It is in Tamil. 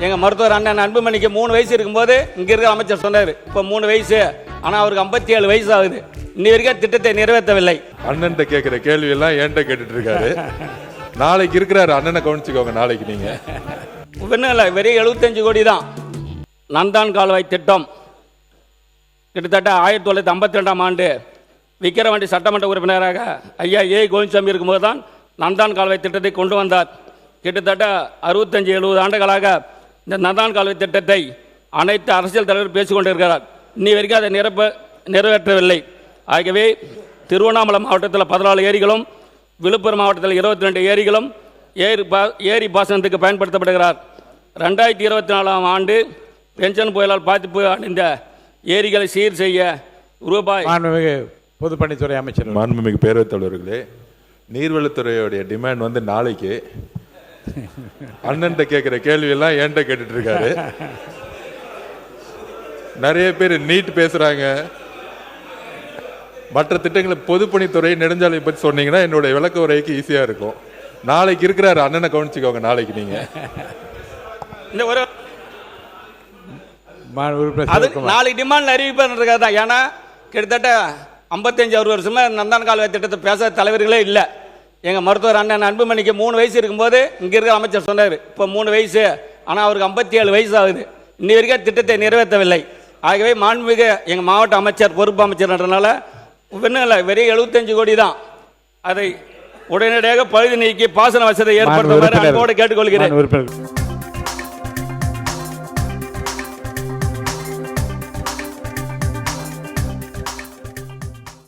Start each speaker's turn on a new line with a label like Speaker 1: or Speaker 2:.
Speaker 1: எங்கள் மருத்துவர் அண்ணன் அன்புமணிக்கு 3 வயசு இருக்கும்போது இங்கே இருக்கிற அமைச்சர் சொன்னார், இப்போ 3 வயசு, ஆனால் அவருக்கு 57 வயசு ஆகுது, இன்னி வரைக்கும் திட்டத்தை நிறைவேற்றவில்லை.
Speaker 2: அண்ணன் கேட்குற கேள்வி எல்லாம் என்கிட்ட கேட்டுட்டு இருக்காரு. நாளைக்கு இருக்கிறாரு, அண்ணனை கவனிச்சுக்கோங்க. நாளைக்கு நீங்க
Speaker 1: ஒன்றும் இல்லை, வெறும் 75 கோடி தான். நந்தான் கால்வாய் திட்டம் கிட்டத்தட்ட 1952ஆம் ஆண்டு விக்கிரவாண்டி சட்டமன்ற உறுப்பினராக ஐயா ஏ கோவிந்தசாமி இருக்கும்போது தான் நந்தான் கால்வாய் திட்டத்தை கொண்டு வந்தார். கிட்டத்தட்ட 65-70 ஆண்டுகளாக இந்த நந்தான் கால்வாய் திட்டத்தை அனைத்து அரசியல் தலைவர் பேசிக்கொண்டிருக்கிறார். இன்னி வரைக்கும் அதை நிறைவேற்றவில்லை. ஆகவே திருவண்ணாமலை மாவட்டத்தில் 14 ஏரிகளும், விழுப்புரம் மாவட்டத்தில் 22 ஏரிகளும் ஏரி பாசனத்துக்கு பயன்படுத்தப்படுகிறார். 2024ஆம் ஆண்டு பென்ஷன் புயலால் பாதிப்பு அடைந்த ஏரிகளை சீர் செய்ய ரூபாய்
Speaker 3: மாண்புமிகு பொதுப்பணித்துறை அமைச்சர்,
Speaker 2: மாண்புமிகு பேரவைத் தலைவர்களே, நீர்வளத்துறையோடைய டிமாண்ட் வந்து நாளைக்கு. அண்ணன் கேட்குற கேள்வி எல்லாம் என்கிட்ட கேட்டுட்டு இருக்காரு. நிறைய பேர் நீட் பேசுறாங்க, மற்ற திட்டங்களை பொதுப்பணித்துறை நெடுஞ்சாலை பற்றி சொன்னீங்கன்னா என்னோட விளக்க உரைக்கு ஈஸியா இருக்கும். நாளைக்கு இருக்கிறாரு, அண்ணனை கவனிச்சுக்கோங்க. நாளைக்கு நீங்க
Speaker 1: இந்த ஒரு நாளைக்கு டிமாண்ட் அறிவிப்பேன் தான். ஏன்னா கிட்டத்தட்ட 55-60 வருஷமா நந்தான் கால்வாய் திட்டத்தை பேச தலைவர்களே இல்லை. எங்கள் மருத்துவர் அண்ணன் அன்புமணிக்கு 3 வயசு இருக்கும்போது இங்கே இருக்கிற அமைச்சர் சொன்னார், இப்போ 3 வயசு, ஆனால் அவருக்கு 57 வயசு ஆகுது, இன்னி வரைக்கும் திட்டத்தை நிறைவேற்றவில்லை. ஆகவே மாண்புமிகு எங்கள் மாவட்ட அமைச்சர் பொறுப்பு அமைச்சர்ன்றனால ஒன்றும் இல்லை, வெறும் 75 கோடி தான். அதை உடனடியாக பழுது நீக்கி பாசன வசதியை ஏற்படுத்துமாறு அன்போடு கேட்டுக்கொள்கிறேன்.